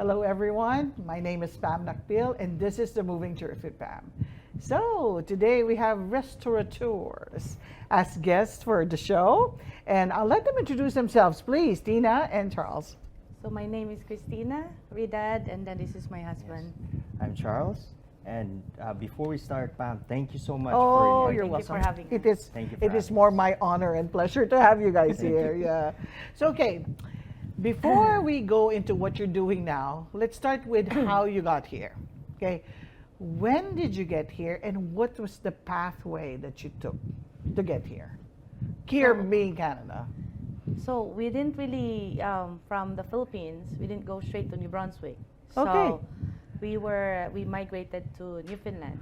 Hello, everyone. My name is Pam Nakpil, and this is the Moving Tour with Pam. So today we have restaurateurs as guests for the show, and I'll let them introduce themselves, please, Tina and Charles. So my name is Khristina, Ridad, and then this is my husband. I'm Charles, and before we start, Pam, thank you so much Oh, for you're Thank you for welcome. having It us. is. Thank you for It is having more us. my honor and pleasure to have you guys here. Yeah. So okay, before we go into what you're doing now, let's start with how you got here. Okay, when did you get here, and what was the pathway that you took to get here? Here So- being Canada. So we didn't really, from the Philippines, we didn't go straight to New Brunswick. So Okay. we migrated to Newfoundland.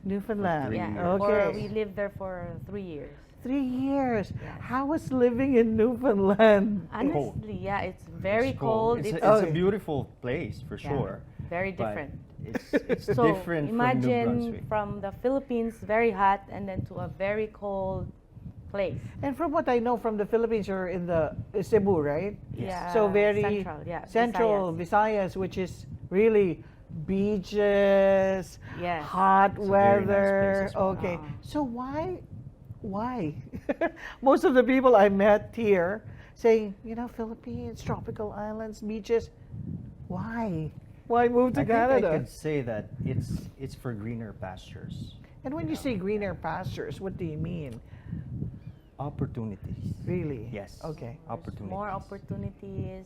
Newfoundland. For 3 Yeah. years. Or Okay. we lived there for 3 years. 3 years. Yes. How was living in Newfoundland? Honestly, yeah, it's very It's cold. It's, It's a, it's Okay. a beautiful place for yeah, sure. very but different. It's So different from New imagine Brunswick. from the Philippines, very hot, and then to a very cold place. And from what I know from the Philippines, you're in the Cebu, right? Yes. Yeah, So very central, yeah, central Visayas, which is really beaches, Yes. hot It's a very nice weather. place as well. Okay. Uh-uh. So why? Most of the people I met here saying, Philippines, tropical islands, beaches. Why? Why move to I think I Canada? could say that it's for greener pastures, And when you say greener pastures, what do you mean? opportunities. Really? Yes. Okay. There's Opportunities. more opportunities,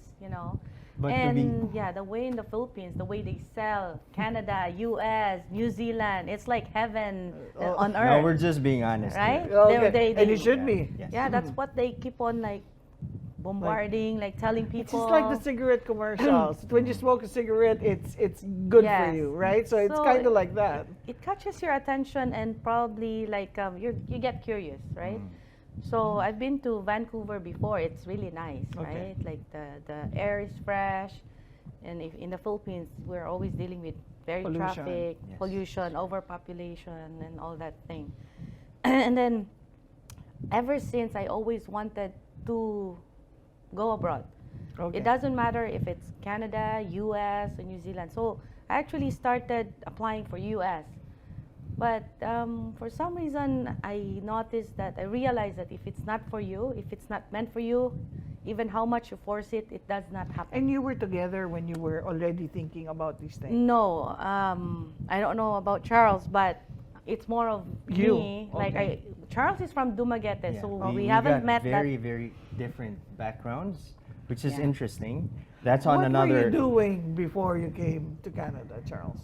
But to and be- yeah, the way in the Philippines, the way they sell, Canada, U.S., New Zealand, it's like heaven on earth. No, we're just being honest. Right? here. Okay. And they- it should be. Yes. Yeah, that's what they keep on like bombarding, like telling It's people. just like the cigarette commercials. When you smoke a cigarette, it's good for Yes. you, right? So it's So kind of like that. It catches your attention and probably like you get curious, right? Mm. So I've been to Vancouver before. It's really nice, Okay. right? Like the air is fresh, and if in the Philippines we're always dealing with very Pollution. traffic, Yes. pollution, overpopulation, and all that thing. And then ever since I always wanted to go abroad. Okay. It doesn't matter if it's Canada, US, or New Zealand. So I actually started applying for US. But for some reason, I noticed that I realized that if it's not for you, if it's not meant for you, even how much you force it, it does not happen. And you were together when you were already thinking about these things. No, I don't know about Charles, but it's more of You, me. Like okay. Charles is from Dumaguete, Yeah. so Oh, we got haven't met very, that. very different backgrounds, which is Yeah. interesting. That's on What another. were you doing before you came to Canada, Charles?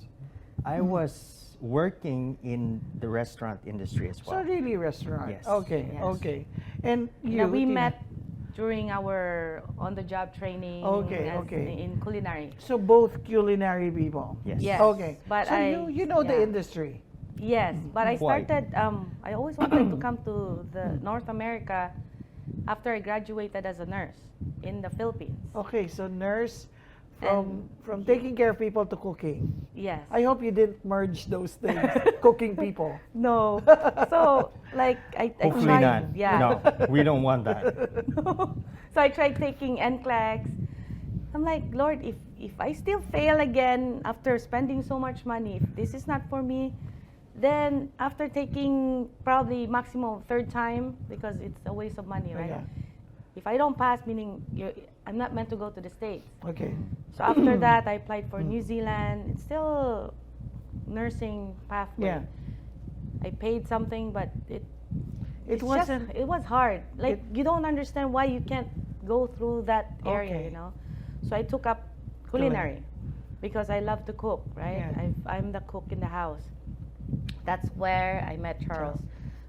I was working in the restaurant industry as well. So really restaurant. Yes. Okay, Yes. okay. And you, Yeah, we Tina? met during our on-the-job training Okay, as okay. in culinary. So both culinary people. Yes. Yes. Okay. But so you know the yeah. industry. Yes, but I Why? started. I always wanted to come to the North America after I graduated as a nurse in the Philippines. Okay, so nurse And- from taking care of people to cooking. Yes. I hope you didn't merge those things. Cooking people. No. So like I Hopefully tried. not. Yeah. No, we don't want that. So I tried taking NCLEX. I'm like, Lord, if I still fail again after spending so much money, if this is not for me, then after taking probably maximum third time, because it's a waste of money, Oh, right? yeah. If I don't pass, meaning I'm not meant to go to the States. Okay. So after that, I applied for New Zealand. It's still nursing pathway. Yeah. I paid something, but It it's wasn't. Just, it was hard. Like It- you don't understand why you can't go through that area, Okay. So I took up culinary because I love to cook, right? Yeah. I'm the cook in the house. That's where I met Charles.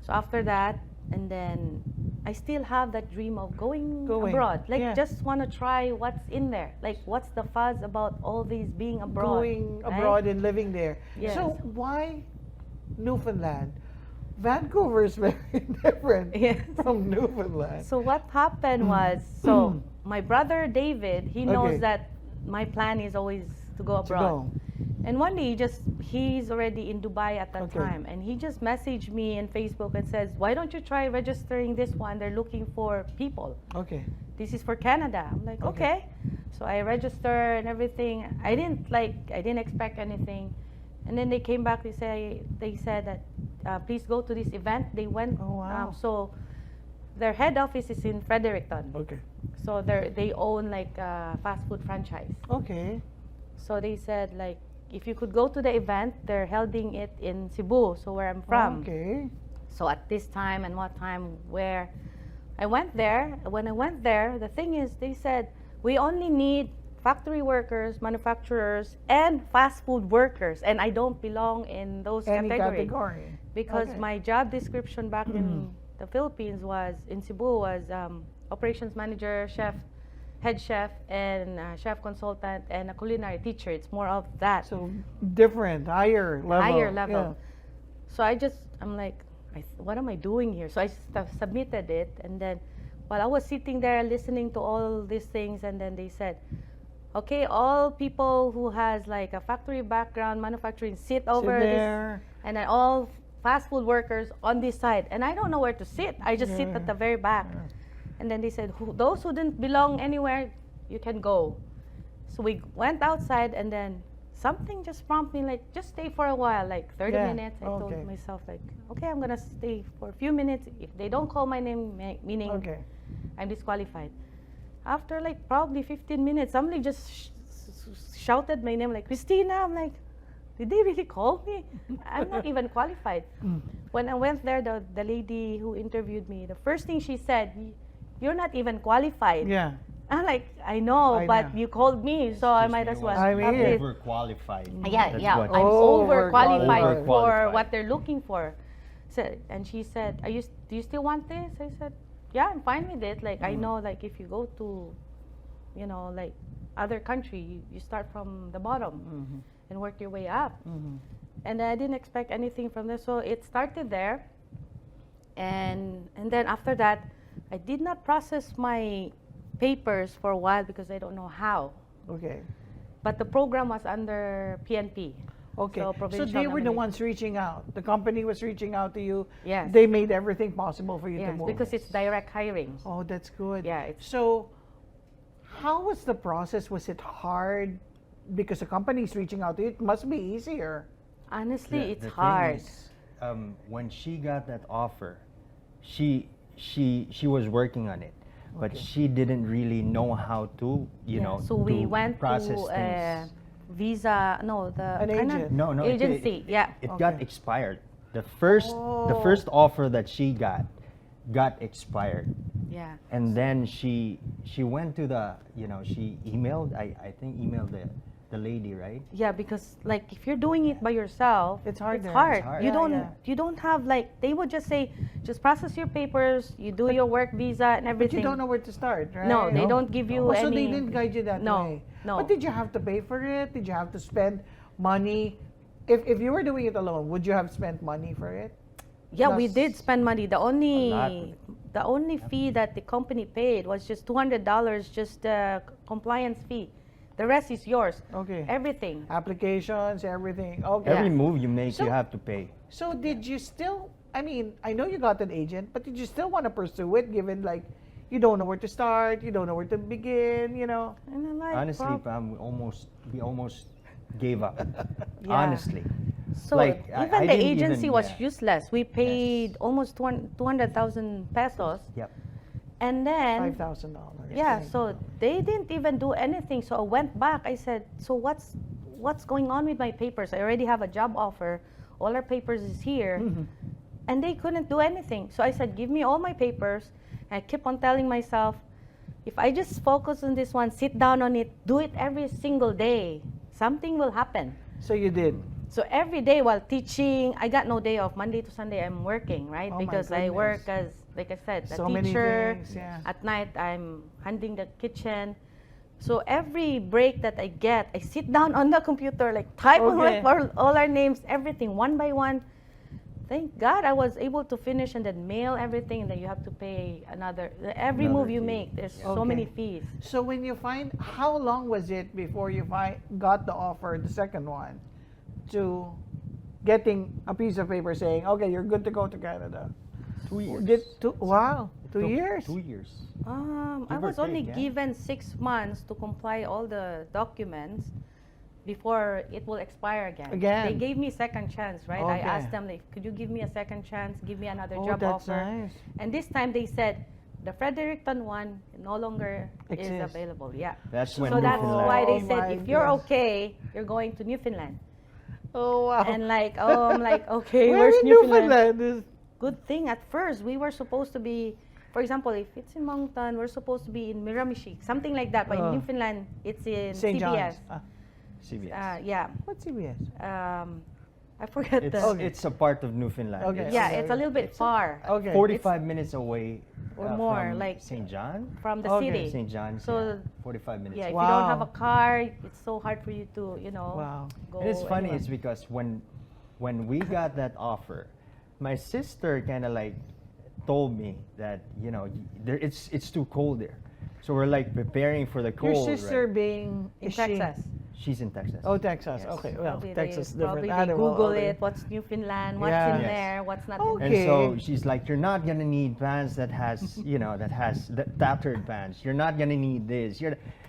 So after that, and then I still have that dream of going abroad. Like yeah. just want to try what's in there. Like what's the fuzz about all these being abroad? Going right? abroad and living there. Yes. So why Newfoundland? Vancouver is very different Yes. from Newfoundland. So what happened was, so my brother David, he knows Okay. that my plan is always to go To abroad. go. And one day, he's already in Dubai at that Okay. time, and he just messaged me in Facebook and says, "Why don't you try registering this one? They're looking for people. Okay. This is for Canada." I'm like, Okay. okay. So I registered and everything. I didn't expect anything. And then they came back. They said that please go to this event. They went. Oh, wow. So their head office is in Fredericton. Okay. So they own like a fast food franchise. Okay. So they said like if you could go to the event, they're holding it in Cebu, so where I'm from. Okay. So at this time and what time, where I went there. When I went there, the thing is, they said we only need factory workers, manufacturers, and fast food workers, and I don't belong in those Any categories category. because Okay. my job description back in the Philippines was in Cebu was operations manager, chef, head chef, and chef consultant, and a culinary teacher. It's more of that. So different, higher level. Higher level. Yeah. So I'm like, what am I doing here? So I submitted it, and then while I was sitting there listening to all these things, and then they said, okay, all people who has like a factory background, manufacturing, sit over Sit this, there. and then all fast food workers on this side. And I don't know where to sit. I just sit at the very back. And then they said, those who didn't belong anywhere, you can go. So we went outside, and then something just prompted me, like, just stay for a while, like 30 Yeah, minutes. I okay. told myself, like, okay, I'm going to stay for a few minutes. If they don't call my name, meaning Okay. I'm disqualified. After like probably 15 minutes, somebody just shouted my name, like, Khristina. I'm like, did they really call me? I'm not even qualified. When I went there, the lady who interviewed me, the first thing she said, you're not even qualified. Yeah. I'm like, I know, I but know. you called me, so I might as well. I mean, have it. overqualified. Yeah, That's yeah, what- I'm overqualified for Overqualified. what they're looking for. So, and she said, do you still want this? I said, yeah, I'm fine with it. Like, I know, like, if you go to, like, other country, you start from the bottom and work your way up. And I didn't expect anything from this, so it started there. And then after that, I did not process my papers for a while because I don't know how. Okay. But the program was under PNP. Okay. So So provincial they were the nomination. ones reaching out. The company was reaching out to you. Yes. They made everything possible for you to Yes, move. because it's direct hiring. Oh, that's good. Yeah, it's- So, how was the process? Was it hard? Because the company is reaching out to you. It must be easier. Honestly, The it's thing hard. is, when she got that offer, she was working on it, but Okay. she didn't really know how to, you know, So we to went process to things. visa, no, the An kinda agent. No, agency. Yeah. It got Okay. expired. The first offer that she got expired, Yeah. and then she went to the, she emailed. I think emailed the lady, right? Yeah, because like if you're doing it by yourself, It's hard It's there. hard. It's hard. You Yeah, don't yeah. you don't have like they would just say just process your papers, you do your work visa and But everything. you don't know where to start, right? No, they No. don't give you Oh, any. so they didn't guide you that No, way. no. But did you have to pay for it? Did you have to spend money? If you were doing it alone, would you have spent money for it? Yeah, we Plus- did spend money. A lot The of only fee that the company paid was just $200, just the compliance fee. The rest is yours. Okay. Everything. Applications, everything. Okay. Every Yeah. move you make, So- you have to pay. So did you still? I mean, I know you got an agent, but did you still want to pursue it? Given like, you don't know where to start, you don't know where to begin. And I'm like, Honestly, well, Pam, we almost gave up. Yeah. Honestly. so like, even I the didn't agency even- was yeah. useless. We paid almost 200,000 pesos. Yep. And then $5,000. yeah, so they didn't even do anything. So I went back. I said, so what's going on with my papers? I already have a job offer. All our papers is here. And they couldn't do anything. So I said, give me all my papers. And I kept on telling myself, if I just focus on this one, sit down on it, do it every single day, something will happen. So you did. So every day while teaching, I got no day off. Monday to Sunday, I'm working, right? Oh my because I work goodness. as, like I said, a So many teacher. things, yeah. At night, I'm handling the kitchen. So every break that I get, I sit down on the computer, like type Okay. all our names, everything, one by one. Thank God I was able to finish and then mail everything, and then you have to pay every Another move you fee. make. There's so Okay. many fees. So when you how long was it before you got the offer, the second one, to getting a piece of paper saying, okay, you're good to go to Canada? 2 years. Wow. 2 years? 2 years. I Give or was only take, yeah. given 6 months to comply all the documents before it will expire again. Again. They gave me second chance, right? I Okay. asked them, like, could you give me a second chance? Give me another Oh, job that's offer. nice. And this time they said, the Fredericton one no longer is Exists. available. Yeah. That's when So that's Newfoundland- why they Oh said, my if you're goodness. okay, you're going to Newfoundland. Oh, wow. And like, oh, I'm like, okay, Where where's in Newfoundland? Newfoundland? Good thing at first we were supposed to be, for example, if it's in Moncton, we're supposed to be in Miramichi, something like that. But in Newfoundland, it's in St. CBS. John's. CBS. Yeah. What's CBS? I forget It's, the. it's a part of Newfoundland. Okay. It's Yeah, it's a little bit far Okay. 45 minutes away Or more, from like- St. John. from the Okay. city. St. John's. So, yeah, 45 minutes. Yeah, if away. you don't have a Wow. car, it's so hard for you to, Wow. go. And it's funny, anywhere. it's because when we got that offer, my sister kind of like told me that it's too cold there, so we're like preparing for the Your cold. sister right? being in is she- Texas. She's in Texas. Oh, Texas. Yes. Okay. Well, Probably Texas they, different probably animal. they Google okay. it. What's Newfoundland? What's Yeah. in Yes. there? What's not Okay. in And so Okay. she's like, you're not gonna need pants that has, that has the tattered pants. You're not gonna need this.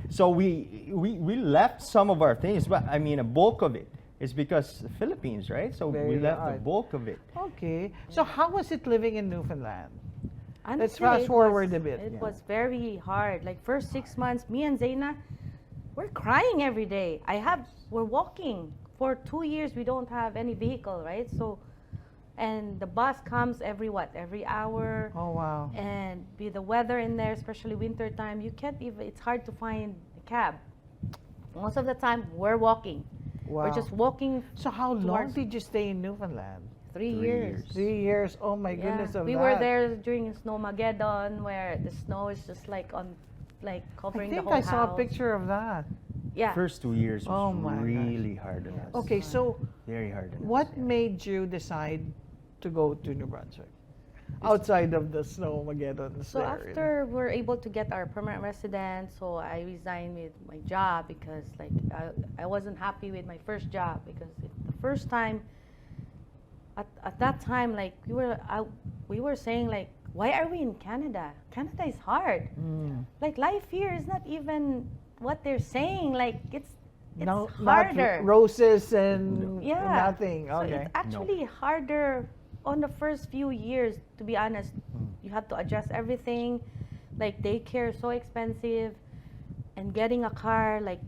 So we left some of our things, but I mean, a bulk of it is because the Philippines, right? So Very we left hard. the bulk of it. Okay. So how was it living in Newfoundland? Let's Honestly, fast it forward was- a bit. It Yeah. was very hard. Like first 6 months, me and Zaina, we're crying every day. We're walking. For 2 years, we don't have any vehicle, right? So, and the bus comes every hour. Oh, wow. And with the weather in there, especially winter time, you can't even, it's hard to find a cab. Most of the time, we're walking. Wow. We're just walking So how long towards- did you stay in Newfoundland? 3 3 years. years. 3 years. Oh my Yeah. goodness of we that. were there during Snowmageddon, where the snow is just like I covering the think whole I saw a house. picture of that. Yeah. First 2 years was Oh my gosh. really hard on us. Okay, so Very hard on us. what yeah. made you decide to go to New Brunswick? Outside of the Snowmageddon. So after we're able to get our permanent residence, so I resigned with my job because like I wasn't happy with my first job because the first time at that time like we were saying like, why are we in Canada? Canada is hard. Like life here is not even what they're saying. Like it's Not harder. roses and Yeah. nothing. So Okay. it's actually harder on the first few years, to be honest. You have to adjust everything. Like daycare is so expensive, and getting a car. Like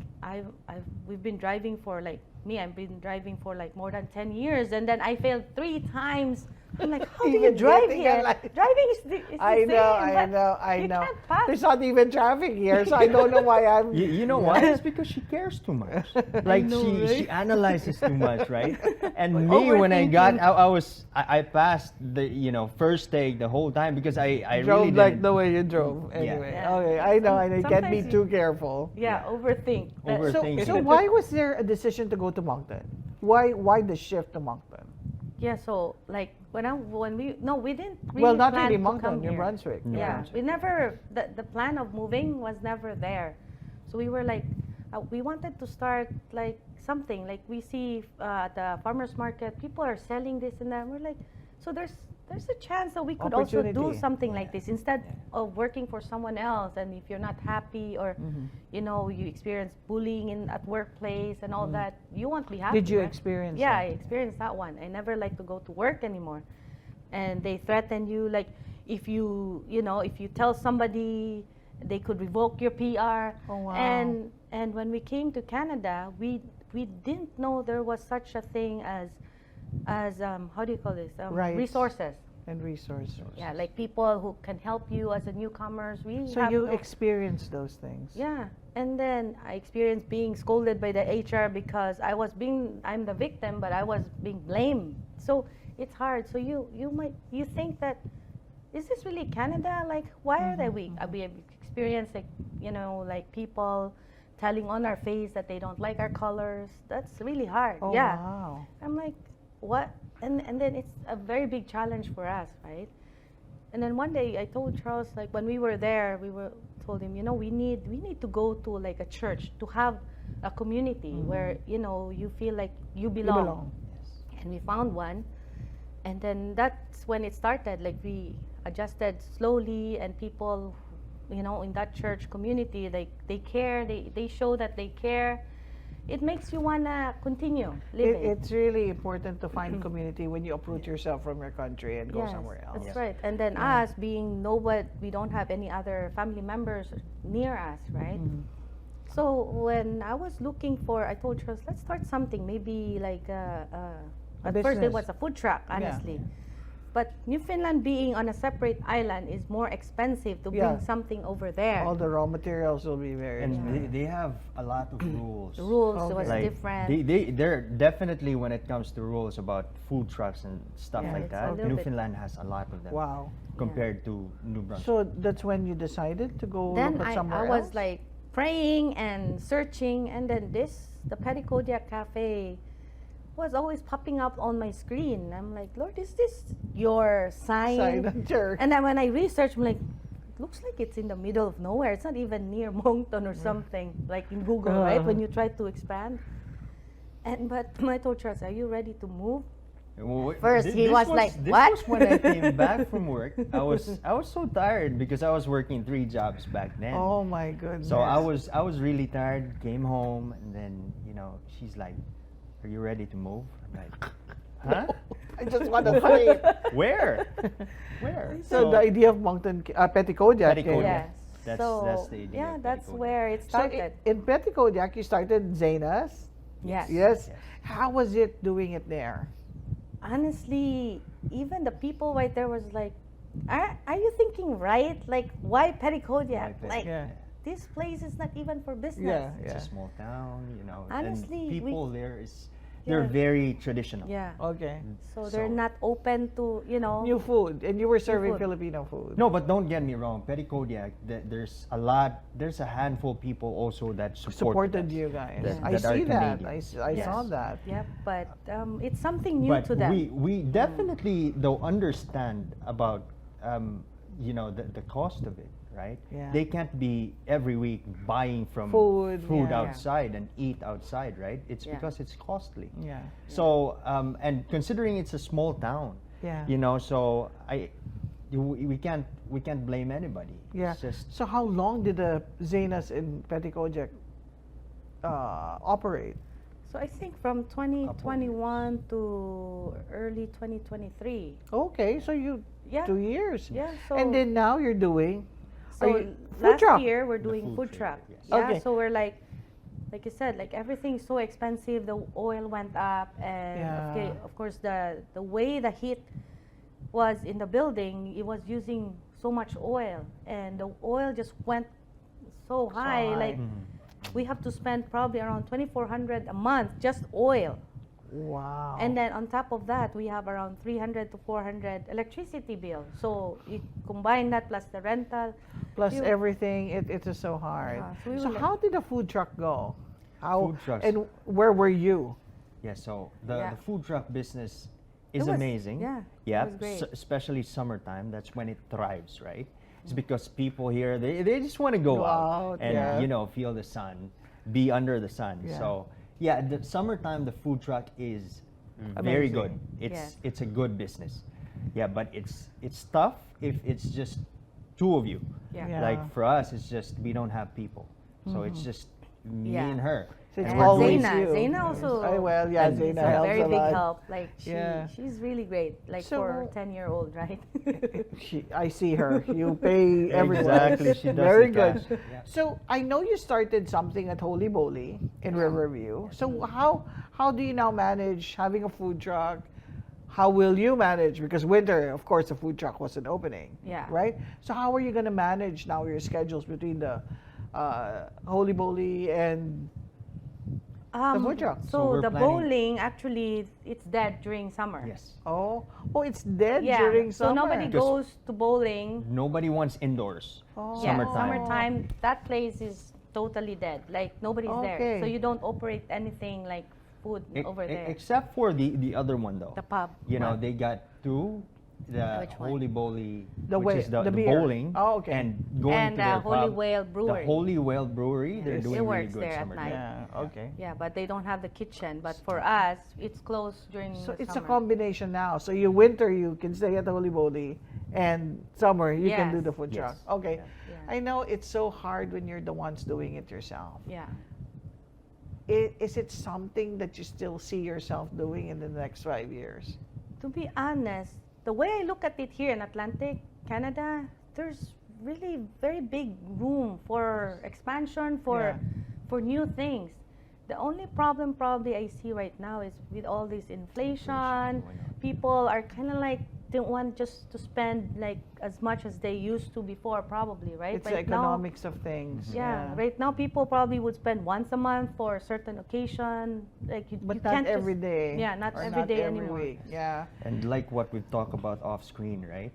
we've been driving for like I've been driving for like more than 10 years, and then I failed 3 times. I'm like, how do you Even drive getting a here? license. Driving is the I same, know, but I you know. can't pass. There's not even traffic here, so I don't know why I'm. You know why? It's because she cares too much. Like know, she right? analyzes too much, right? And me, when I got, I passed the first take the whole time because I drove really like didn't the way you drove. Anyway, Yeah. okay, I know. I can't be Sometimes too careful. Yeah, overthink. But- Overthink. So why was there a decision to go to Moncton? Why the shift to Moncton? Yeah, so like we didn't really Well, not plan really to Moncton, come New here. Brunswick. New Yeah, Brunswick. we never, the plan of moving was never there. So we were like, we wanted to start like something, like we see at the farmer's market, people are selling this and that. We're like, so there's a chance that we could also do Opportunity. something like this instead of working for someone else. And if you're not happy or, Mm-hmm. you experience bullying at workplace and all that, you won't be happy. Did you right? experience Yeah, that? I experienced that one. I never like to go to work anymore. And they threaten you, like if you tell somebody, they could revoke your PR. Oh, wow. And when we came to Canada, we didn't know there was such a thing as how do you call this? Rights. Resources. And resources. Yeah, like people who can help you as a newcomers. So you experienced those things. Yeah, and then I experienced being scolded by the HR because I'm the victim, but I was being blamed. So it's hard. So you think that, is this really Canada? Like, why are they weak? We have experienced like people telling on our face that they don't like our colors. That's really hard. Oh, yeah. wow. I'm like, what? And then it's a very big challenge for us, right? And then one day I told Charles, like when we were there, told him, we need to go to like a church to have a community where you feel like you belong. You belong. And we found one, and then that's when it started. Like adjusted slowly, and people, you know, in that church community, they care, they show that they care. It makes you wanna continue living. It's really important to find community when you uproot yourself from your country and go Yes, somewhere else. that's right. And then us being nobody, we don't have any other family members near us, right? So when I was looking for, I told Charles, let's start something, maybe like at first it business. was a food truck, honestly. But Newfoundland being on a separate island is more expensive to Yeah. bring something over there. All the raw materials will be very And expensive. they have a lot of rules. The rules Okay. was Like, different. they're definitely, when it comes to rules about food trucks and stuff Yeah, like it's a that, little bit- Newfoundland has a lot of them Wow. compared to New Brunswick. So that's when you decided to go Then look at somewhere I was else? like praying and searching, and then the Petit Kodiak Cafe was always popping up on my screen. I'm like, Lord, is this your sign? Silent church. And then when I researched, I'm like, looks like it's in the middle of nowhere. It's not even near Moncton or something, like in Google, right? When you try to expand. But I told Charles, are you ready to move? Well, First, he was like, this "What?" was when I came back from work. I was so tired because I was working 3 jobs back then. Oh my goodness. So I was really tired. Came home, and then she's like, "Are you ready to move?" I'm like, "Huh? I just want to sleep. Where? Where?" So the idea of Moncton, Petit Kodiak. Petit came. Kodiak. Yes. That's the idea Yeah, of that's Petit Kodiak. where it So started. in Petit Kodiak, you started Zena's. Yes. Yes. Yes. How was it doing it there? Honestly, even the people right there was like, are you thinking right? Like, why Petit Kodiak? Why Petit- Like, Yeah. this place is not even for business. Yeah. It's a small town, Honestly, and we- people there they're Yeah. very traditional. Yeah. Okay. So they're So- not open to, New food, and you were serving food. Filipino food. No, but don't get me wrong. Petit Kodiak, there's a handful of people also that supported us. you guys. that- I that are see that. I, Canadians. I Yes. saw that. Yep, but it's something new But to them. we definitely though understand about the cost of it, right? Yeah. They can't be every week buying from Food, yeah. outside and eat outside, right? It's Yeah. because it's costly. Yeah. So and considering it's a small town, Yeah. so we can't blame anybody. Yeah. It's just So how long did the Zenas in Petit Kodiak operate? So I think from 2021 to early 2023. Okay, so you Yeah. 2 years. Yeah. So And then now you're doing so you- food last truck? year we're The doing food food truck, truck. yes. Yeah. Okay. So we're like you said, like everything's so expensive. The oil went up, and Yeah. of course the way the heat was in the building, it was using so much oil, and the oil just went so high. high. Like we have to spend probably around 2,400 a month just oil. Wow. And then on top of that, we have around 300 to 400 electricity bill. So you combine that plus the rental. plus you- everything, it is so hard. Yeah, so we So were how did the food truck go? How Food trucks. and where were you? Yeah, so Yeah. the food truck business It is was- amazing. yeah, Yeah, it was great. especially summertime. That's when it thrives, right? It's because people here they just want to go Go out out, and yeah. feel the sun, be under the sun. Yeah. So yeah, the summertime the food truck is very Amazing. good. It's a good business. Yeah, but it's tough if it's just 2 of you. Yeah. Yeah. Like for us, it's just we don't have people, so it's just me Yeah. and her. So it's And And we're always doing- Zena, you. Zena also Oh, well, yeah, And Zena is a helps very a big lot. help. Like Yeah. she's really great. Like So- for 10-year-old, right? I see her. You pay everyone. Exactly, she does Very the good. cash. Yeah. So I know you started something at Holy Boli in Riverview. So how do you now manage having a food truck? How will you manage? Because winter, of course, the food truck wasn't opening. Yeah. Right. So how are you going to manage now your schedules between the Holy Boli and food truck. So So we're the planning- bowling actually it's dead during summer. Yes. oh it's dead Yeah. during So summer? nobody Because- goes to bowling. Nobody wants indoors. Oh. Yeah, Summertime. summertime. That place is totally dead. Like nobody's Okay. there. So you don't operate anything like food E- over there. Except for the other one though. The pub. They got two. The Which one? Holy Bowly, The which way- is the beer. bowling, Oh, okay. and going And to their Holy pub, Whale Brewery. The Holy Whale Brewery, they're Yes. doing It really works good there at summertime. night. Yeah. Okay. Yeah, but they don't have the kitchen. But for us, it's closed during So the it's a summer. combination now. So you winter you can stay at Holy Boli, and summer you can do Yes. the food truck. Yes. Okay. Yeah. Yeah. I know it's so hard when you're the ones doing it yourself. Yeah. Is it something that you still see yourself doing in the next 5 years? To be honest, the way I look at it here in Atlantic, Canada, there's really very big room for expansion, Yeah. for new things. The only problem probably I see right now is with all this inflation, Inflation going on. people are kind of like don't want just to spend like as much as they used to before probably, right? It's the Right now, economics of things. yeah, right now people probably would spend once a month for a certain occasion. Like you But can't not every just, day. Yeah, not or every day every anymore. week. Yeah. And like what we've talked about off screen, right?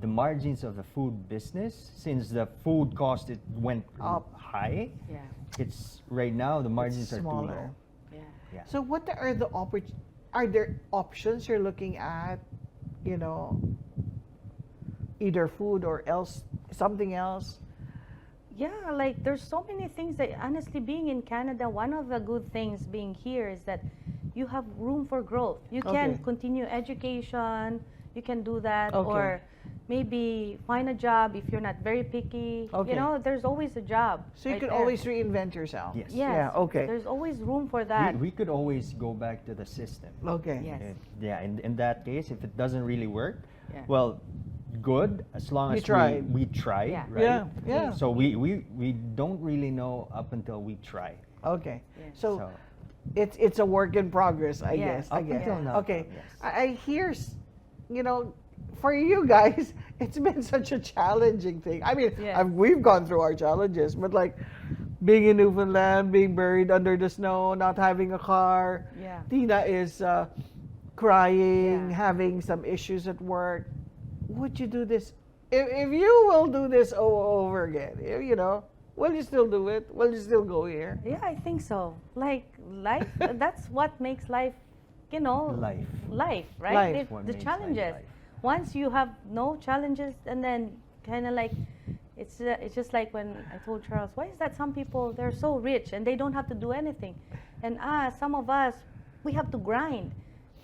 The margins of the food business, since the food cost it went Up. high, Yeah, it's right now the margins It's are too smaller. low. yeah. Yeah. So what are the are there options you're looking at, you know, either food or else something else? Yeah, like there's so many things that honestly being in Canada, one of the good things being here is that you have room for growth. You can Okay. continue education, you can do that, Okay. or maybe find a job if you're not very picky. Okay. You know, there's always a job. So you right can there. always reinvent yourself. Yes. Yes, Yeah, okay. There's always room for that. We could always go back to the system. Okay. Yes. Yeah, in that case, if it doesn't really work, Yeah. well, good, as long You as tried. we tried, Yeah. right? Yeah, yeah. So we don't really know up until we try. Okay. Yeah. So it's a work in progress, I Yeah. guess. I Up guess. until now, Okay. yes. I hear, you know, for you guys, it's been such a challenging thing. I mean, Yeah. we've gone through our challenges, but like being in Newfoundland, being buried under the snow, not having a car. Yeah. Tina is crying, Yeah. having some issues at work. Would you do this? If you will do this over again, you know, will you still do it? Will you still go here? Yeah, I think so. Like life, that's what makes life, you know, Life. life, right? Life. If What the makes life challenges. life. Once you have no challenges, and then kind of like, it's just like when I told Charles, why is that some people they're so rich and they don't have to do anything, and some of us we have to grind.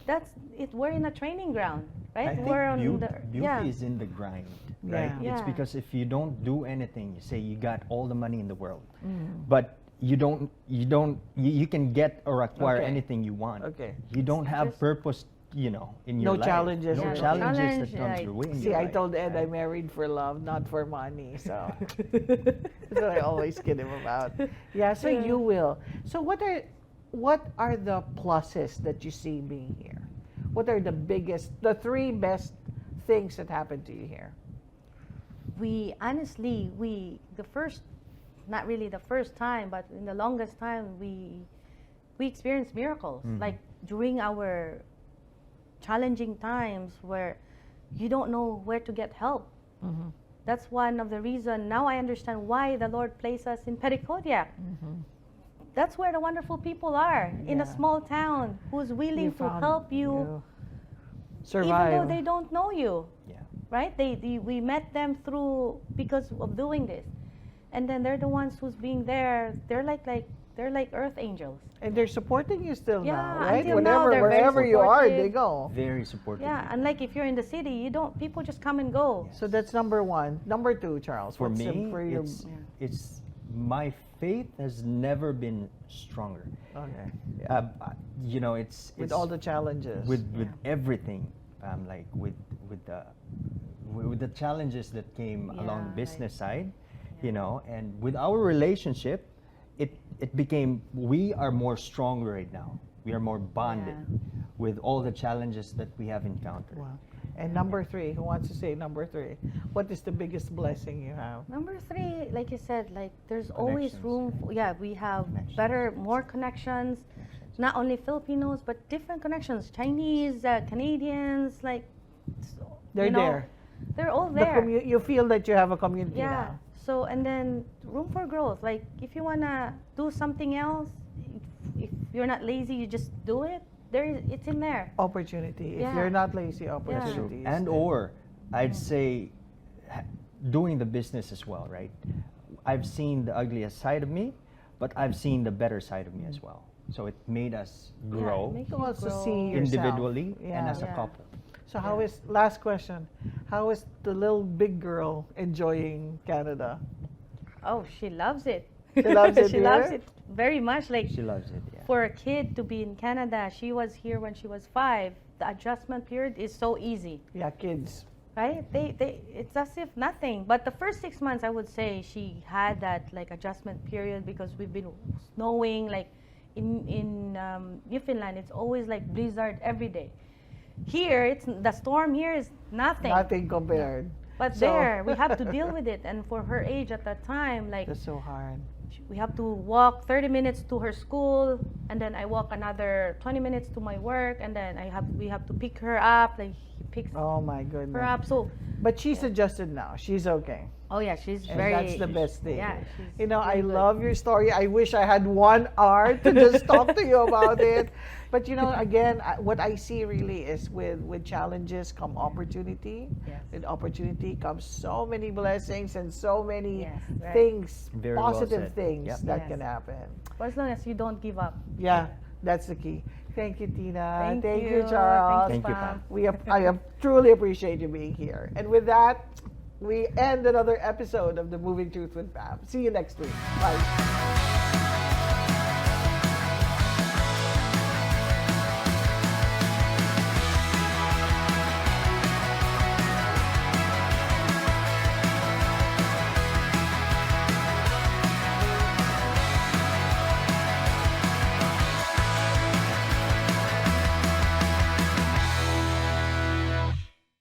That's it. We're in a training ground, right? I think We're on beauty yeah. is in the grind, right? Yeah. It's Yeah. because if you don't do anything, you say you got all the money in the world, Mm. but you can get or acquire Okay. anything you want. Okay. You don't have Just- purpose, you know, in your No life. challenges. No Yeah, no challenges challenge, that comes like- your way in See, your I life, told Ed I right? married for love, not for money. So that's what I always kid him about. Yeah. So Yeah. you will. So what are the pluses that you see being here? What are the three best things that happened to you here? We honestly, the first, not really the first time, but in the longest time, we experienced miracles. Mhm. Like during our challenging times where you don't know where to get help. Mm-hmm. That's one of the reason. Now I understand why the Lord placed us in Pericodiac. That's where the wonderful people are in a Yeah. small town who's willing to help you, survive. even though they don't know you. Yeah. Right? We met them through because of doing this, and then they're the ones who's being there. They're like earth angels. And they're supporting you still Yeah, now, right? until now, they're very Wherever you are, supportive. they go. Very supportive. Yeah, unlike if you're in the city, you don't. People just come and go. Yes. So that's number one. Number two, Charles. For what's me, for your, it's my faith has never been stronger. okay. You know, it's With all the challenges. with Yeah. everything, like with the challenges that came along Yeah, the business right. side, you know, and with our relationship, it became we are more stronger right now. We are more bonded with all the challenges that we have encountered. Wow. And number three, who wants to say number three? What is the biggest blessing you have? Number three, like you said, like there's always Connections. room. We have Connections. more connections. Not only Filipinos, but different connections. Chinese, Canadians, like They're you know, there. They're all The there. you feel that you have a community Yeah. now. So and then room for growth. Like if you wanna do something else, if you're not lazy, you just do it. It's in there. Opportunity. If Yeah. you're not lazy, That's true. opportunity. is And there. or I'd say doing the business as well, right? I've seen the ugliest side of me, but I've seen the better side of me as well. So it made us grow Make You you also grow. see yourself. individually and Yeah. as a Yeah. couple. So how is, last question, how is the little big girl enjoying Canada? Oh, she loves it. She loves it She loves here? it very much. Like, She loves it. Yeah. for a kid to be in Canada, she was here when she was 5. The adjustment period is so easy, Yeah, kids. right? It's as if nothing. But the first 6 months, I would say she had that like adjustment period because we've been snowing. Like in Newfoundland, it's always like blizzard every day. Here, it's the storm here is nothing. Nothing compared. But So- there, we have to deal with it. And for her age at that time, like That's so hard. we have to walk 30 minutes to her school, and then I walk another 20 minutes to my work, and then we have to pick her up. Like he picks Oh my her goodness. up. So, But she's adjusted now. She's okay. oh yeah, she's And very. that's the best thing. Yeah, she's You know, I very good. love your story. I wish I had 1 hour to just talk to you about it. But you know, again, what I see really is with challenges come opportunity. Yes. With opportunity comes so many blessings and so many Yes, right. things, Very well positive said. things Yep. that Yes. can happen. But as long as you don't give up. Yeah, that's the key. Thank you, Tina. Thank you, you, Charles. Thank you, Pam. Pam. I truly appreciate you being here. And with that, we end another episode of the Moving Truth with Pam. See you next week. Bye.